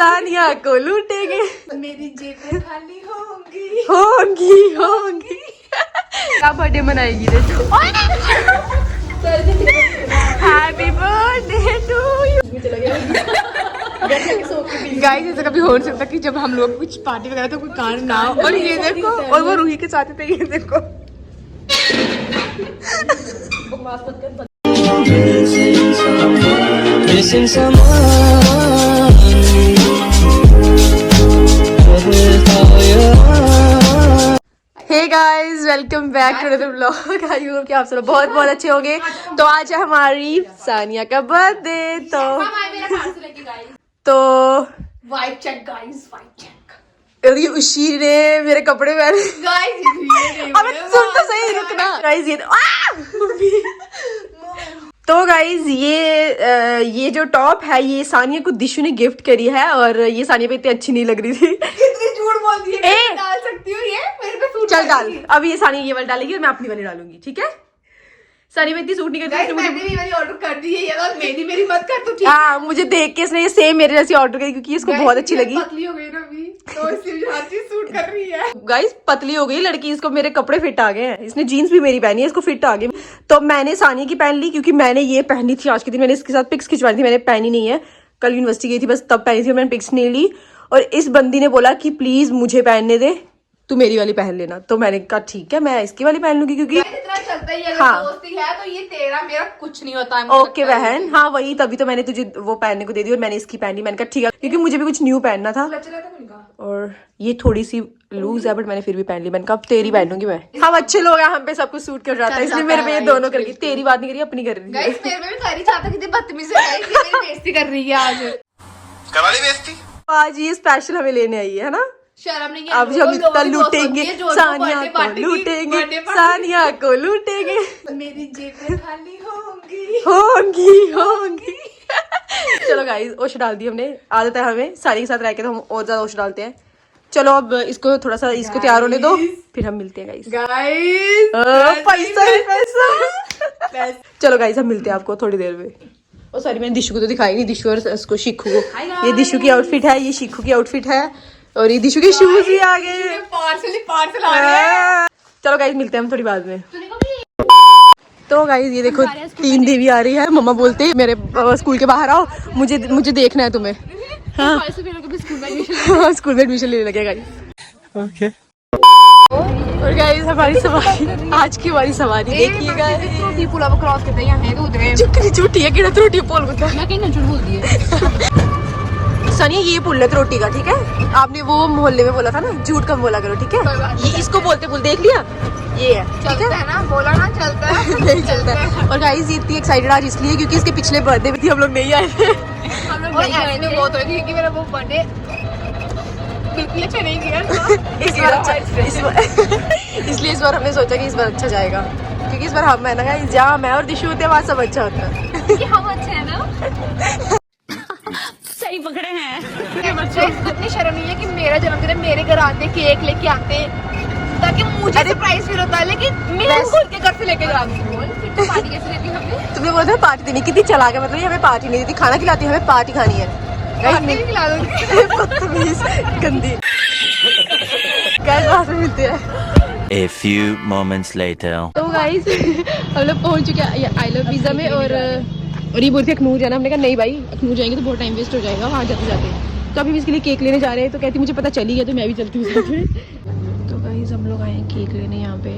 सानिया को लूटेंगे, मेरी जेबें खाली होंगी होंगी होंगी। क्या बर्थडे मनाएगी रे? Happy birthday to you. Guys ऐसा कभी हो नहीं सकता कि जब हम लोग कुछ पार्टी वगैरह तो कोई कारण ना हो। और ये देखो, और वो रूही के साथ थे, ये देखो। Hey guys, welcome back to another vlog. I hope कि आप सब बहुत बहुत अच्छे होंगे। तो आज है हमारी सानिया का बर्थडे, तो vibe check guys, vibe check. ये उशी ने मेरे कपड़े पहने। गाइस अब सुन तो सही, रुकना गाइस। तो गाइज ये जो टॉप है ये सानिया को दिशु ने गिफ्ट करी है, और ये सानिया पे इतनी अच्छी नहीं लग रही थी। कितनी झूठ बोल दी है। डाल सकती हूँ ये मेरे पे सूट। चल डाल, अब ये सानिया ये वाली डालेगी और मैं अपनी वाली डालूंगी, ठीक है? सानिया में इतनी सूट नहीं करती। मैंने भी वाली ऑर्डर कर दी है ये, और मेरी मत कर तू, ठीक? हाँ, मुझे देख के इसने ये सेम मेरे जैसी ऑर्डर करी क्योंकि इसको बहुत अच्छी लगी। पतली हो गई ना अभी, तो इसलिए हर चीज सूट कर रही है। गाइस पतली हो गई लड़की, इसको मेरे कपड़े फिट आ गए हैं। इसने जीन्स भी मेरी पहनी है, इसको फिट आ गई। तो मैंने सानिया की पहन ली क्योंकि मैंने ये पहनी थी आज के दिन। मैंने इसके साथ पिक्स खिंचवाई थी, मैंने पहनी नहीं है। कल यूनिवर्सिटी गई थी बस तब पहनी थी, मैंने पिक्स नहीं ली। और इस बंदी ने बोला कि प्लीज मुझे पहनने दे, तू मेरी वाली पहन लेना। तो मैंने कहा ठीक है, मैं इसकी वाली पहन लूंगी क्योंकि इतना चलता ही है। अगर हाँ, दोस्ती है तो ये तेरा मेरा कुछ नहीं होता है। ओके बहन, हाँ वही, तभी तो मैंने तुझे वो पहनने को दे दी और मैंने इसकी पहनी। मैंने कहा ठीक है, क्योंकि मुझे भी कुछ न्यू पहनना था। और ये थोड़ी सी लूज है बट मैंने फिर भी पहन ली। मैंने कहा तेरी पहनूंगी मैं। हम अच्छे लोग हैं, हम पे सब कुछ सूट कर जाता है, इसलिए मेरे पे ये दोनों कर गई। तेरी बात नहीं करी, अपनी कर रही है। गाइस मेरे में भी कर ही चाहता, कितनी बदतमीज है, मेरी बेइज्जती कर रही है आज। करा ली बेइज्जती। आज ये स्पेशल हमें लेने आई है ना। शर्म नहीं है। अब हम इतना लूटेंगे, सानिया को लूटेंगे, सानिया को लूटेंगे। मेरी जेबें खाली होंगी होंगी होंगी। चलो गाइस, ओश डाल दी हमने। आदत है हमें सारी के साथ रह के तो हम और ज्यादा ओश डालते हैं। चलो अब इसको थोड़ा सा इसको तैयार होने दो, फिर हम मिलते हैं गाइस। पैसा ही पैसा। चलो गाइस, हम मिलते हैं आपको थोड़ी देर में। ओ सॉरी, मैंने दिशु को तो दिखाई नहीं, दिशु और उसको शिखू को। ये दिशु की आउटफिट है, ये शिखू की आउटफिट है, और ये दिशु के शूज भी आ गए। पार्सल आ रहे हैं। चलो गाइस, मिलते हैं हम थोड़ी बाद में। तो गाइस ये देखो, 3 देवी आ रही है। मम्मा बोलते हैं मेरे स्कूल के बाहर आओ, मुझे देखना है तुम्हें। हाँ, स्कूल में एडमिशन लेने लगे गाइस। ओके। और गाइस हमारी सवारी, आज की हमारी सवारी देखिएगा। त्रुटि पुल अब क्रॉस करते हैं हैं तो उधर चिकनी झूठी है, कितना त्रुटि पुल होता है। मैं कहीं ना झूठ बोल दी है। सनी ये पुल है त्रुटि का, ठीक है? आपने वो मोहल्ले में बोला था ना, झूठ कम बोला करो, ठीक है? ये इसको बोलते पुल, देख लिया, ये है, ठीक है ना? बोला ना, चलता है। नहीं चलता है। और गाइस ये इतनी एक्साइटेड आज इसलिए क्योंकि इसके पिछले बर्थडे में थी, हम लोग नहीं आए थे। हम लोग नहीं आए थे बहुत, क्योंकि मेरा वो बर्थडे बिल्कुल अच्छा नहीं गया। इसलिए इस बार हमने सोचा कि इस बार अच्छा जाएगा, क्योंकि इस बार हम है ना गाइस, जहाँ मैं और दिशु होते हैं वहाँ सब अच्छा होता है। क्योंकि हम अच्छे हैं ना। सही पकड़े हैं। इतनी शर्म नहीं है कि मेरा जन्मदिन है, मेरे घर आते केक लेके आते ताकि मुझे सरप्राइज फील होता है, लेकिन मैं उनको उनके घर से लेके जाती हूँ। फिर तो पार्टी कैसे लेती हमें? तुमने बोला था पार्टी देनी, कितनी चला गया। मतलब ये हमें पार्टी नहीं देती, खाना खिलाती है, हमें पार्टी खानी है। खिला दूंगी। गंदी। गाइस बाद में मिलते हैं। A few moments later. तो गाइस हम लोग पहुंच चुके हैं आई लव पिज्जा में, और ये बोल रही अखनूर जाना। हमने कहा नहीं भाई, अखनूर जाएंगे तो बहुत टाइम वेस्ट हो जाएगा वहाँ जाते जाते। तो अभी इसके लिए केक लेने जा रहे हैं, तो कहती मुझे पता चली गया तो मैं भी चलती हूँ साथ में। तो गाइस हम लोग आए हैं केक लेने यहाँ पे,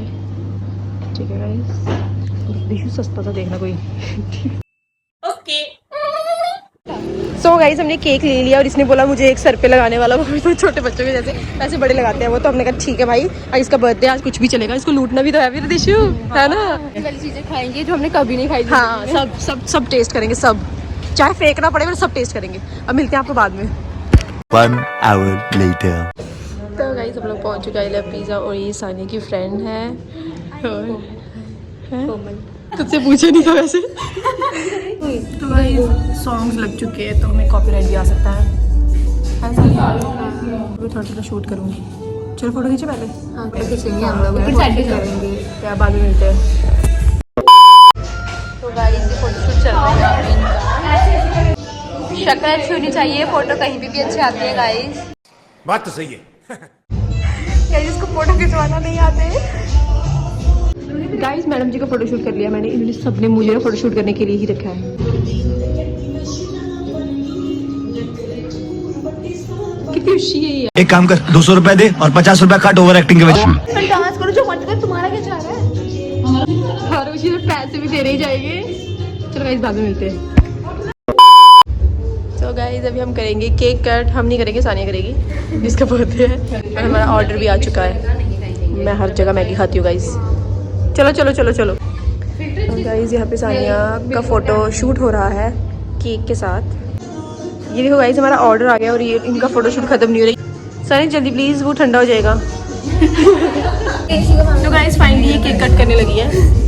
ठीक है गाइस? दिशु सस्ता सा देखना कोई। ओके। सो गाइस हमने केक ले लिया, और इसने बोला मुझे एक सर पे लगाने वाला, वो तो छोटे बच्चों के जैसे ऐसे बड़े लगाते हैं वो। तो हमने कहा ठीक है भाई, आज इसका बर्थडे, आज कुछ भी चलेगा, इसको लूटना भी तो है फिर दिशु, है ना? वाली चीजें खाएंगे जो हमने कभी नहीं खाई। हाँ, सब सब सब टेस्ट करेंगे, सब, चाहे फेंकना पड़े पर सब टेस्ट करेंगे। अब मिलते हैं आपको बाद में। 1 hour later. तो गाइस हम लोग पहुंच चुके हैं आई लव पिज्जा, और ये सानिया की फ्रेंड है। तुझसे पूछे नहीं था वैसे। तो भाई सॉन्ग्स लग चुके हैं, तो हमें कॉपीराइट भी आ सकता है। थोड़ा थोड़ा शूट करूँगी। चलो फोटो खींचे पहले। हाँ, खींचेंगे हम लोग, फिर साइड पे करेंगे। क्या बाद में मिलते हैं। तो गाइस ये फोटोशूट चल रहा है इनका। शक्ल अच्छी होनी चाहिए, फोटो कहीं भी अच्छे आते हैं गाइस। बात तो सही है। क्या जिसको फोटो खिंचवाना नहीं आते। गाइस मैडम जी का फोटो शूट कर लिया मैंने, इन्होंने सबने मुझे फोटो शूट करने के लिए ही रखा है। कितनी खुशी है ये। एक काम कर 200 रुपए दे और 50 रुपए काट ओवर एक्टिंग के वजह। डांस करो जो मर्जी करो, तुम्हारा क्या चाह रहा है? हर उसी में पैसे भी दे रहे ही जाएंगे। चलो गाइस बाद में मिलते हैं। तो गाइस अभी हम करेंगे केक कट, हम नहीं करेंगे, सानिया करेगी जिसका बर्थडे है। और हमारा ऑर्डर भी आ चुका है। मैं हर जगह मैगी खाती हूँ गाइस। चलो चलो चलो चलो। गाइस यहाँ पे सानिया का फोटो शूट हो रहा है केक के साथ। ये देखो गाइस हमारा ऑर्डर आ गया और ये इनका फोटो शूट खत्म नहीं हो रही। सानिया जल्दी प्लीज, वो ठंडा हो जाएगा। तो गाइस फाइनली ये केक कट करने लगी है।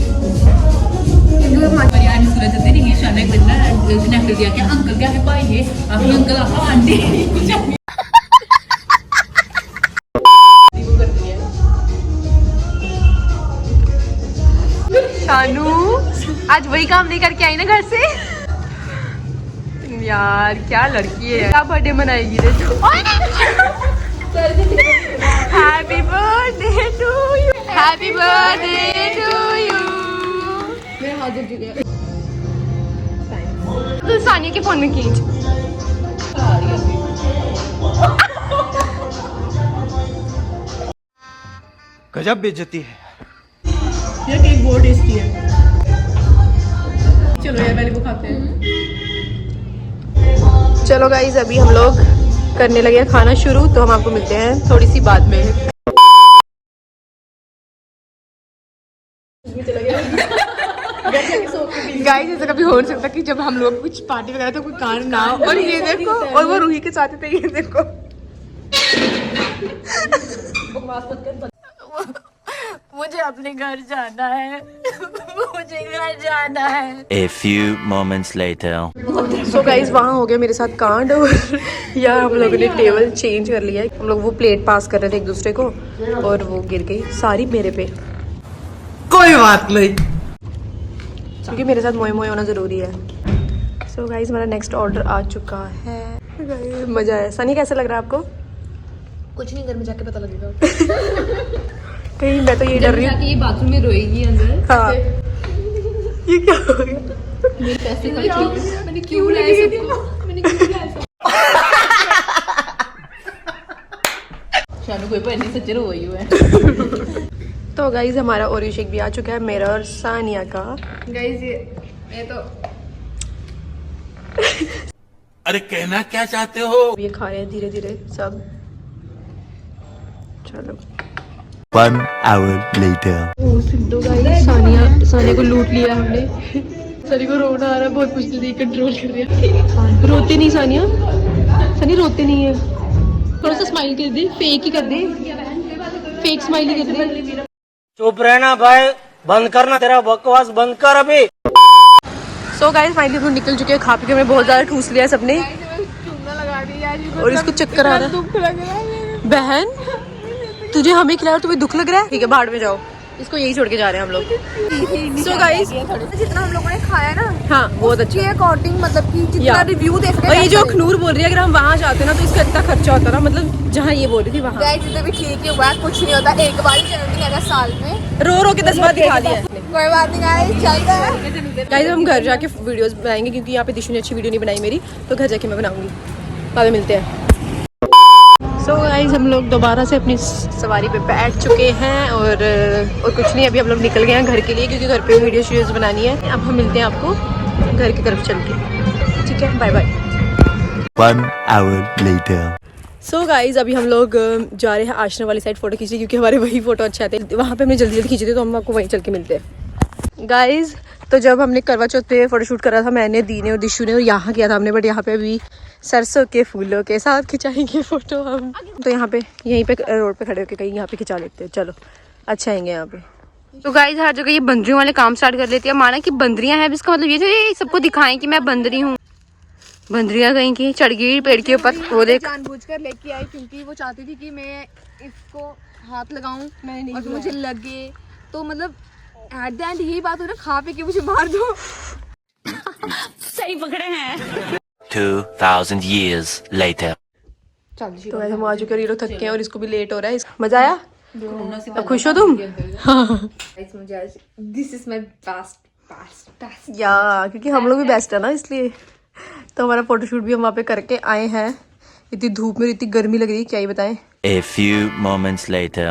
शानू आज वही काम नहीं करके आई ना घर से। यार क्या लड़की है, क्या बर्थडे मनाएगी रे तू। Happy birthday to you, happy birthday to you. मेरे हाथ जुड़ चुके हैं। तो सानिया के फोन में खींच। गजब बेइज्जती है। ये केक बहुत टेस्टी है। चलो यार पहले वो खाते हैं। चलो गाइस अभी हम लोग करने लगे हैं खाना शुरू, तो हम आपको मिलते हैं थोड़ी सी बाद में। गाइस ऐसा कभी हो नहीं सकता कि जब हम लोग कुछ पार्टी वगैरह तो कोई कारण ना हो। और ये देखो, और वो रूही के साथ थे, ये देखो। मुझे अपने घर जाना है। मुझे घर जाना है। A few moments later. So guys वहाँ हो गया मेरे साथ कांड और यहाँ हम लोगों ने टेबल चेंज कर लिया है। हम लोग वो प्लेट पास कर रहे थे एक दूसरे को और वो गिर गई सारी मेरे पे। कोई बात नहीं, क्योंकि मेरे साथ मोए मोए होना ज़रूरी है। सो गाइस हमारा नेक्स्ट ऑर्डर आ चुका है। Guys, मज़ा है। सनी कैसा लग रहा है आपको? कुछ नहीं, घर में जाके पता लगेगा। कहीं मैं तो ये डर रही हूँ। ये बाथरूम में रोएगी अंदर। हाँ ये क्या हो गया? मेरे पैसे मैंने क्यों लाए सबको? मैंने क्यों लाए सबको? शानू कोई पर नहीं सच्चे रो रही है। तो गाइस हमारा ओरियो शेक भी आ चुका है, मेरा और सानिया का। गाइस ये तो अरे कहना क्या चाहते हो? ये खा रहे हैं धीरे धीरे सब। चलो 1 hour later. Sidhu guys Sania को लूट लिया हमने। सनी को रोना आ रहा है, बहुत मुश्किल से कंट्रोल कर रही है। रोते नहीं सानिया, सनी रोते नहीं है। थोड़ा सा स्माइल कर दे, फेक ही कर दे, फेक स्माइल ही कर दे। चुप रहना भाई, बंद करना, तेरा बकवास बंद कर अभी। सो गाइस फाइनली हम निकल चुके हैं, खा पी के हमने बहुत ज्यादा ठूस लिया सबने और इसको चक्कर आ रहा है। बहन तुझे हमें खिलाया और तुम्हें दुख लग रहा है? ठीक है बाहर में जाओ, इसको यही छोड़ के जा रहे हैं हम लोग। सो गाइस जितना हम लोगों ने खाया ना, हाँ बहुत अच्छा ये अकॉर्डिंग मतलब कि जितना रिव्यू देख रहे और ये जो अखनूर बोल रही है अगर हम वहाँ जाते ना तो इसका इतना खर्चा होता ना, मतलब जहाँ ये बोल रही थी वहाँ। गाइस इधर भी ठीक ही हुआ, कुछ नहीं होता, एक बार ही जन्मदिन है साल में, रो रो के 10 बार दिखा दिया। कोई बात नहीं गाइस, चलता है। गाइस हम घर जाके वीडियोस बनाएंगे क्योंकि यहाँ पे दिशु ने अच्छी वीडियो नहीं बनाई मेरी, तो घर जाके मैं बनाऊंगी। बाद में मिलते हैं। सो गाइस हम लोग दोबारा से अपनी सवारी पे बैठ चुके हैं और कुछ नहीं, अभी हम लोग निकल गए हैं घर के लिए क्योंकि घर पे वीडियोस बनानी है। अब हम मिलते हैं आपको घर की तरफ चल के, ठीक है? Bye bye. 1 hour later. So guys अभी हम लोग जा रहे हैं आश्रम वाली साइड फोटो खींचने क्योंकि हमारे वही फोटो अच्छे आते हैं। वहाँ पे हमने जल्दी जल्दी खींचे थे तो हम आपको वहीं चल के मिलते हैं। गाइज तो जब हमने करवा चौथ पे फोटोशूट करा था मैंने, दी ने और दिशु ने, और यहाँ किया था हमने, बट यहाँ पे अभी सरसों के फूलों के साथ खिंचाएंगे फोटो हम। तो यहाँ पे यहीं पे रोड पे खड़े होके कहीं यहाँ पे खिंचा लेते हैं। चलो अच्छा आएंगे यहाँ पे। तो गाइज हर जगह ये बंदरियों वाले काम स्टार्ट कर लेती है। माना कि बंदरियाँ हैं, इसका मतलब ये थे सबको दिखाएं कि मैं बंदरी हूँ। बंदरियाँ कहीं की चढ़ गई पेड़ के ऊपर, वो देख। जानबूझकर लेके आई क्योंकि वो चाहती थी कि मैं इसको हाथ लगाऊं और मुझे लगे, तो मतलब एट द एंड यही बात हो ना, खा पे के मुझे मार दो। सही पकड़े हैं। 2,000 years later. तो वैसे हम आ चुके हैं, ये लोग थक गए हैं और इसको भी लेट हो रहा है। मजा आया? अब खुश हो तुम? दिस इज माय बेस्ट या क्योंकि हम लोग भी बेस्ट है ना, इसलिए तो हमारा फोटोशूट भी हम वहाँ पे करके आए हैं। इतनी धूप में इतनी गर्मी लग रही है, क्या ही बताएं। A few moments later.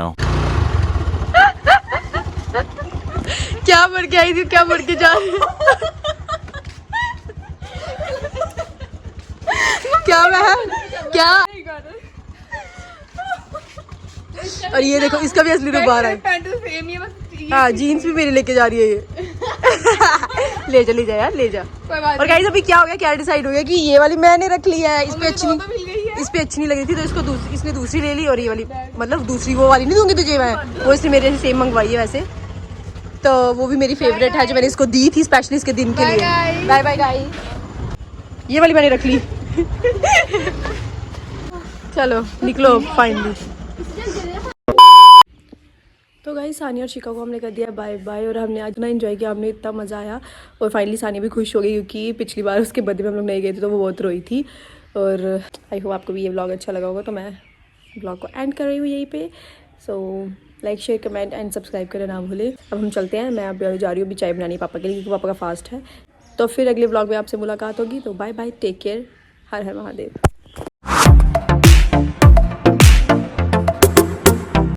क्या बढ़ के आई थी, क्या बढ़ के जा रही है? क्या बहन, क्या? और ये देखो, इसका भी असली रूप बाहर है। पैंट तो सेम ही है, बस हाँ, जीन्स भी मेरी लेके जा रही है ये। ले जा यार, ले जा। कोई बात और गाइस अभी क्या हो गया, क्या डिसाइड हो गया कि ये वाली मैंने रख ली है, इस पे अच्छी तो मिल गई है। इस पे अच्छी नहीं लग रही थी, तो इसको इसने दूसरी ले ली। और ये वाली मतलब दूसरी वो वाली नहीं दूंगी तुझे मैं, वो इसने मेरे से सेम मंगवाई है वैसे, तो वो भी मेरी फेवरेट है जो मैंने इसको दी थी स्पेशली इसके दिन के लिए। बाय बाय गाइस, ये वाली मैंने रख ली। चलो निकलो फाइनली। तो गाइस सानिया और शिका को हमने कर दिया बाय बाय, और हमने आज इतना एंजॉय किया, हमने इतना मज़ा आया। और फाइनली सानिया भी खुश हो गई क्योंकि पिछली बार उसके बर्थडे में हम लोग नहीं गए थे तो वो बहुत रोई थी। और आई होप आपको भी ये व्लॉग अच्छा लगा होगा, तो मैं व्लॉग को एंड कर रही हूँ यहीं पे। So like share comment and subscribe करना ना भूलें। अब हम चलते हैं, मैं अब जा रही हूँ अभी चाय बनानी पापा के लिए क्योंकि पापा का फास्ट है। तो फिर अगले व्लॉग में आपसे मुलाकात होगी, तो बाय बाय, टेक केयर, हर हर महादेव।